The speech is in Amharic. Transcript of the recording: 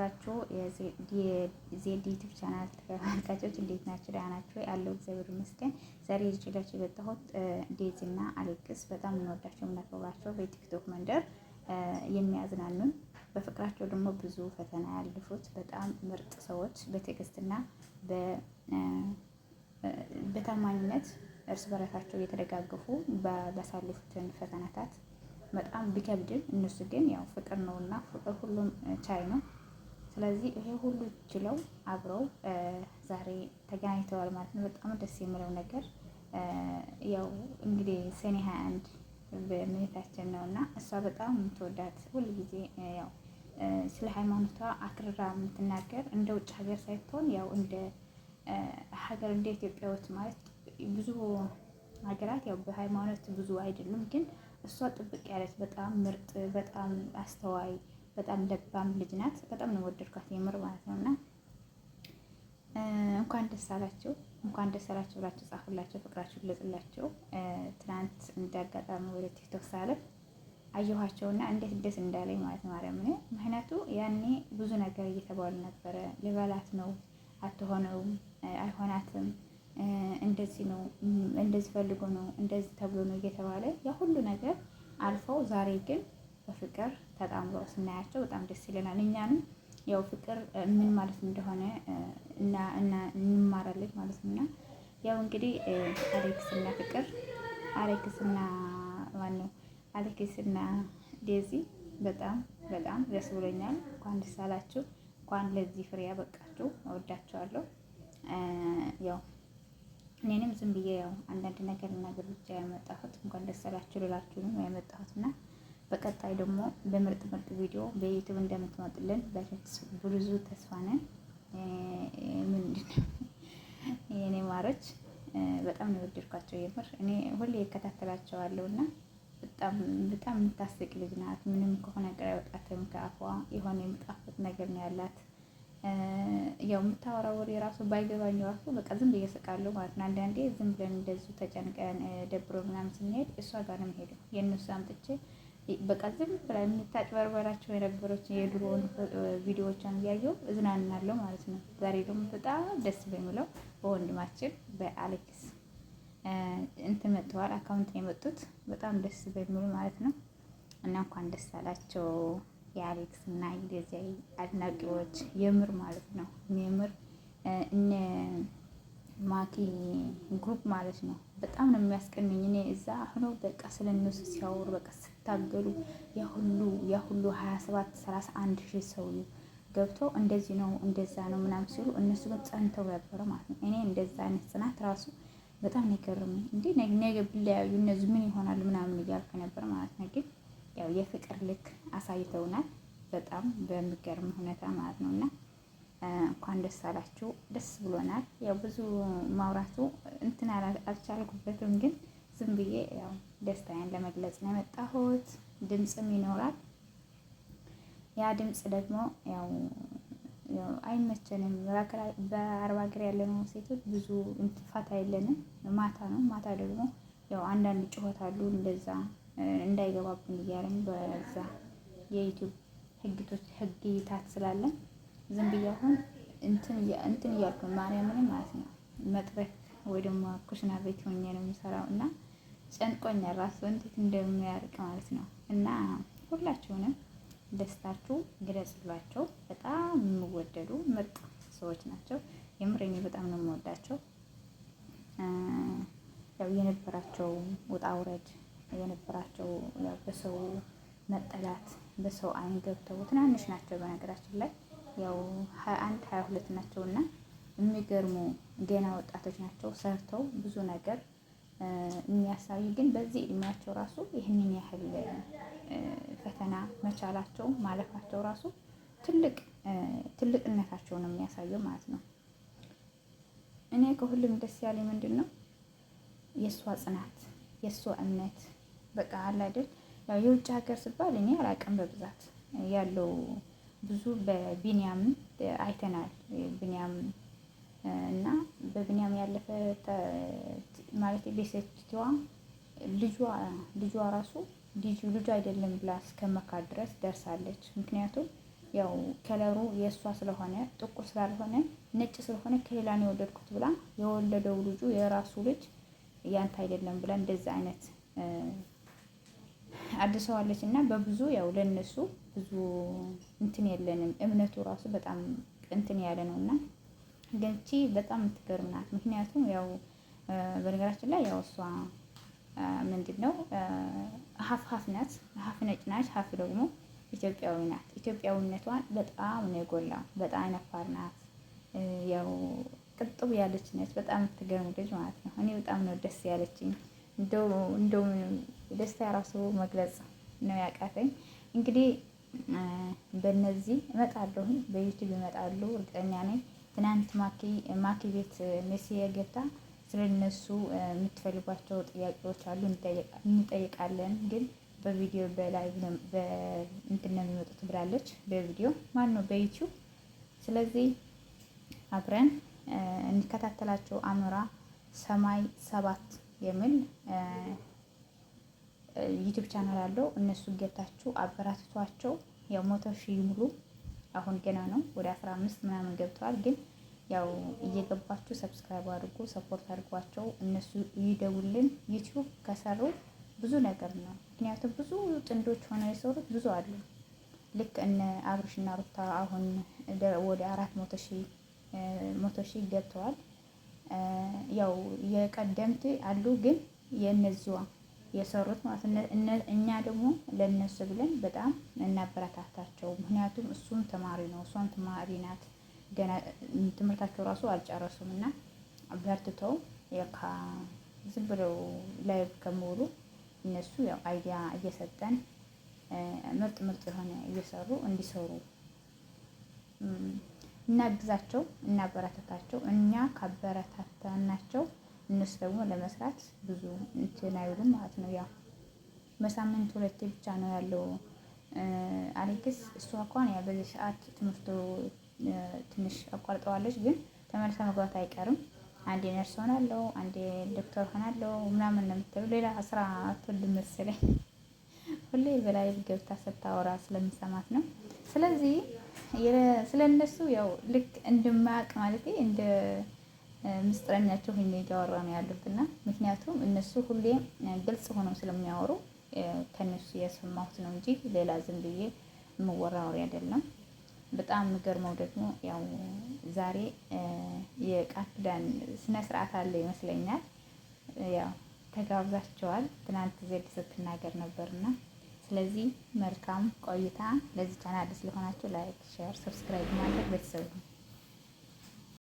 የተከበራችሁ የዜድ ዩቲዩብ ቻናል ተመልካቾች እንዴት ናችሁ? ደህና ናችሁ? ያለው እግዚአብሔር ይመስገን። ዛሬ ይዤላችሁ የመጣሁት ዴዚ እና አሌክስ በጣም እንወዳቸው የምናከብራቸው በቲክቶክ መንደር የሚያዝናኑን በፍቅራቸው ደግሞ ብዙ ፈተና ያለፉት በጣም ምርጥ ሰዎች በትዕግስትና በታማኝነት እርስ በራሳቸው እየተደጋገፉ ባሳለፉትን ፈተናታት በጣም ቢከብድም እነሱ ግን ያው ፍቅር ነውና ፍቅር ሁሉም ቻይ ነው። ስለዚህ ይሄ ሁሉ ችለው አብረው ዛሬ ተገናኝተዋል ማለት ነው። በጣም ደስ የሚለው ነገር ያው እንግዲህ ሰኔ 21 በእመቤታችን ነውና እሷ በጣም የምትወዳት ሁሉ ጊዜ ያው ስለ ሃይማኖቷ አክርራ የምትናገር እንደ ውጭ ሀገር ሳይሆን ያው እንደ ሀገር እንደ ኢትዮጵያዊት ማለት ብዙ ሀገራት ያው በሃይማኖት ብዙ አይደሉም፣ ግን እሷ ጥብቅ ያለች በጣም ምርጥ በጣም አስተዋይ በጣም ለባም ልጅ ናት። በጣም ነው ወደድኳት የምር ማለት ነውና እንኳን ደስ አላቸው እንኳን ደስ አላቸው ብላችሁ ጻፉላቸው፣ ፍቅራችሁ ግለጽላቸው። ትናንት እንዳጋጣሚ ወደ ቲክቶክ ሳለፍ አየኋቸውና እንዴት ደስ እንዳለኝ ማለት ነው። ማርያም ነው ምክንያቱ ያኔ ብዙ ነገር እየተባሉ ነበረ። ልበላት ነው አትሆነውም፣ አይሆናትም፣ እንደዚህ ነው እንደዚህ ፈልጎ ነው እንደዚህ ተብሎ ነው እየተባለ ያ ሁሉ ነገር አልፈው ዛሬ ግን በፍቅር ተጣምረው ስናያቸው በጣም ደስ ይለናል። እኛንም ያው ፍቅር ምን ማለት እንደሆነ እና እንማራለን ማለት ነውና ያው እንግዲህ አሌክስና ፍቅር አሌክስና ማነው አሌክስና ዴዚ በጣም በጣም ደስ ብሎኛል። እንኳን ደስ አላችሁ፣ እንኳን ለዚህ ፍሬ ያበቃችሁ። እወዳቸዋለሁ። ያው እኔንም ዝም ብዬ ያው አንዳንድ ነገር ብቻ ያመጣሁት እንኳን ደስ አላችሁ ልላችሁ ነው ያመጣሁትና በቀጣይ ደግሞ በምርጥ ቪዲዮ በዩቲዩብ እንደምትመጡልን ብዙ ተስፋ ነን። ምንድነው የኔ ማሮች በጣም ነው የወደድኳቸው የምር እኔ ሁሌ እከታተላቸዋለሁና በጣም በጣም የምታስቅ ልጅ ናት። ምንም ከሆነ ነገር አይወጣትም ከአፏ የሆነ የሚጣፍጥ ነገር ነው ያላት። ያው የምታወራው ወሬ ራሱ ባይገባኝ ራሱ በቃ ዝም ብዬ እስቃለሁ ማለት ነው። አንዳንዴ ዝም ብለን እንደዚሁ ተጨንቀን ደብሮ ምናምን ስንሄድ እሷ ጋር ነው የምሄደው። የእነሱ አምጥቼ በቃ ዝም ብለን የምታጭበርበራቸው የነበሮች የድሮውን ቪዲዮዎቿን እያየሁ እዝናናለሁ ማለት ነው። ዛሬ ደግሞ በጣም ደስ በሚለው በወንድማችን በአሌክስ እንትን መጥተዋል፣ አካውንት ነው የመጡት። በጣም ደስ በሚሉ ማለት ነው እና እንኳን ደስ አላቸው የአሌክስ እና የዴዚ አድናቂዎች የምር ማለት ነው። የምር እነ ማኪ ግሩፕ ማለት ነው በጣም ነው የሚያስቀንኝ። እኔ እዛ ሆኖ በቃ ስለነሱ ሲያወሩ በቃ ስታገሉ ያ ሁሉ 27 31 ሺህ ሰው ገብተው እንደዚህ ነው እንደዛ ነው ምናምን ሲሉ እነሱ ግን ጸንተው ነበረ ማለት ነው። እኔ እንደዛ አይነት ጽናት ራሱ በጣም ነው የገረመኝ። እንዴ ነገ ቢለያዩ እነዚህ ምን ይሆናሉ ምናምን እያልኩ ነበር ማለት ነው። ግን ያው የፍቅር ልክ አሳይተውናል በጣም በሚገርም ሁኔታ ማለት ነውና እንኳን ደስ አላችሁ፣ ደስ ብሎናል። ያው ብዙ ማውራቱ እንትን አልቻልኩበትም፣ ግን ዝም ብዬ ያው ደስታዬን ለመግለጽ ነው የመጣሁት። ድምፅም ይኖራል። ያ ድምፅ ደግሞ ያው አይመቸንም። በአረብ ሀገር ያለነው ሴቶች ብዙ ፋታ የለንም። ማታ ነው። ማታ ደግሞ ያው አንዳንድ ጩኸት አሉ እንደዛ እንዳይገባብን እያለን በዛ የዩቲዩብ ህግታት ስላለን ዝም ብዬ አሁን እንትን እያልኩ ማርያምን ማለት ነው መጥበቅ ወይ ደግሞ ኩሽና ቤት ሆኜ ነው የምሰራው እና ጨንቆኛል ራሱ እንዴት እንደሚያርቅ ማለት ነው። እና ሁላችሁንም ደስታችሁ ግለጽላቸው። በጣም የሚወደዱ ምርጥ ሰዎች ናቸው። የምር እኔ በጣም ነው የምወዳቸው። ያው የነበራቸው ውጣ ውረድ የነበራቸው ያው በሰው መጠላት በሰው አይን ገብተው ትናንሽ ናቸው በነገራችን ላይ ያው 21 22 ናቸው እና የሚገርሙ ገና ወጣቶች ናቸው። ሰርተው ብዙ ነገር የሚያሳዩ ግን በዚህ እድሜያቸው ራሱ ይህንን ያህል ፈተና መቻላቸው ማለፋቸው ራሱ ትልቅነታቸው ነው የሚያሳየው ማለት ነው። እኔ ከሁሉም ደስ ያለኝ ምንድን ነው የእሷ ጽናት የእሷ እምነት በቃ አለ አይደል። ያው የውጭ ሀገር ሲባል እኔ አላውቅም በብዛት ያለው ብዙ በቢኒያም አይተናል። ቢኒያም እና በቢኒያም ያለፈ ማለት ቤተሰብቷ ልጇ ራሱ ልጁ አይደለም ብላ እስከመካድ ድረስ ደርሳለች። ምክንያቱም ያው ከለሩ የእሷ ስለሆነ ጥቁር ስላልሆነ ነጭ ስለሆነ ከሌላ ነው የወለድኩት ብላ የወለደው ልጁ የራሱ ልጅ ያንተ አይደለም ብላ እንደዛ አይነት አድሰዋለች። እና በብዙ ያው ለነሱ ብዙ እንትን የለንም እምነቱ ራሱ በጣም እንትን ያለ ነው። እና ገንቺ በጣም የምትገርም ናት። ምክንያቱም ያው በነገራችን ላይ ያው እሷ ምንድን ነው ሀፍ ናት፣ ሀፍ ነጭ ናት፣ ሀፍ ደግሞ ኢትዮጵያዊ ናት። ኢትዮጵያዊነቷን በጣም ነው የጎላው። በጣም ነፋር ናት። ያው ቅጥብ ያለች ነች። በጣም የምትገርም ልጅ ማለት ነው። እኔ በጣም ነው ደስ ያለችኝ። እንደው ደስታ የራሱ መግለጽ ነው ያቃተኝ። እንግዲህ በእነዚህ እመጣለሁ፣ በዩቲዩብ ይመጣሉ እርግጠኛ ነኝ። ትናንት ማኪ ቤት ሜሲ ገብታ ስለነሱ የምትፈልጓቸው ጥያቄዎች አሉ እንጠይቃለን፣ ግን በቪዲዮ በላይቭ እንትን ነው የሚወጡት ብላለች። በቪዲዮ ማን ነው በዩቲዩብ። ስለዚህ አብረን እንከታተላቸው። አምራ ሰማይ 7 የሚል ዩቲዩብ ቻናል አለው። እነሱ ገብታችሁ አበራትቷቸው። ያው 100,000 ሙሉ አሁን ገና ነው፣ ወደ 15 ምናምን ገብተዋል። ግን ያው እየገባችሁ ሰብስክራይብ አድርጉ፣ ሰፖርት አድርጓቸው። እነሱ ይደውልን። ዩቲዩብ ከሰሩ ብዙ ነገር ነው። ምክንያቱም ብዙ ጥንዶች ሆነው የሰሩት ብዙ አሉ። ልክ እነ አብርሽና ሩታ አሁን ወደ 400,000 ገብተዋል። ያው የቀደምት አሉ፣ ግን የእነዚዋ የሰሩት ማለት እኛ ደግሞ ለእነሱ ብለን በጣም እናበረታታቸው። ምክንያቱም እሱም ተማሪ ነው፣ እሷም ተማሪ ናት። ገና ትምህርታቸው ራሱ አልጨረሱም እና በርትተው ዝም ብለው ላይቭ ከመውሉ እነሱ ያው አይዲያ እየሰጠን ምርጥ የሆነ እየሰሩ እንዲሰሩ እናግዛቸው፣ እናበረታታቸው። እኛ ካበረታታናቸው እነሱ ደግሞ ለመስራት ብዙ እንትን አይሉም ማለት ነው። ያው በሳምንት 2 ብቻ ነው ያለው አሌክስ። እሷ እንኳን ያ በዚህ ሰዓት ትምህርቱ ትንሽ አቋርጠዋለች፣ ግን ተመልሳ መግባት አይቀርም። አንዴ ነርስ ሆናለሁ፣ አንዴ ዶክተር ሆናለሁ ምናምን ነው የምትለው። ሌላ ስራ አትወልድም መሰለኝ። ሁሌ በላይ ገብታ ስታወራ ስለምሰማት ነው። ስለዚህ ስለነሱ ያው ልክ እንደማያውቅ ማለት እንደ ምስጢረኛቸው ሆኜ እያወራ ነው ያሉት። እና ምክንያቱም እነሱ ሁሌ ግልጽ ሆነው ስለሚያወሩ ከነሱ የሰማሁት ነው እንጂ ሌላ ዝም ብዬ የምወራ ወሬ አይደለም። በጣም የሚገርመው ደግሞ ያው ዛሬ የቃል ኪዳን ስነ ስርዓት አለ ይመስለኛል። ያው ተጋብዛቸዋል። ትናንት ዜድ ስትናገር ነበርና ስለዚህ መልካም ቆይታ። ለዚህ ቻናል ስለሆናችሁ ላይክ፣ ሼር፣ ሰብስክራይብ ማድረግ ቤተሰብ ነው።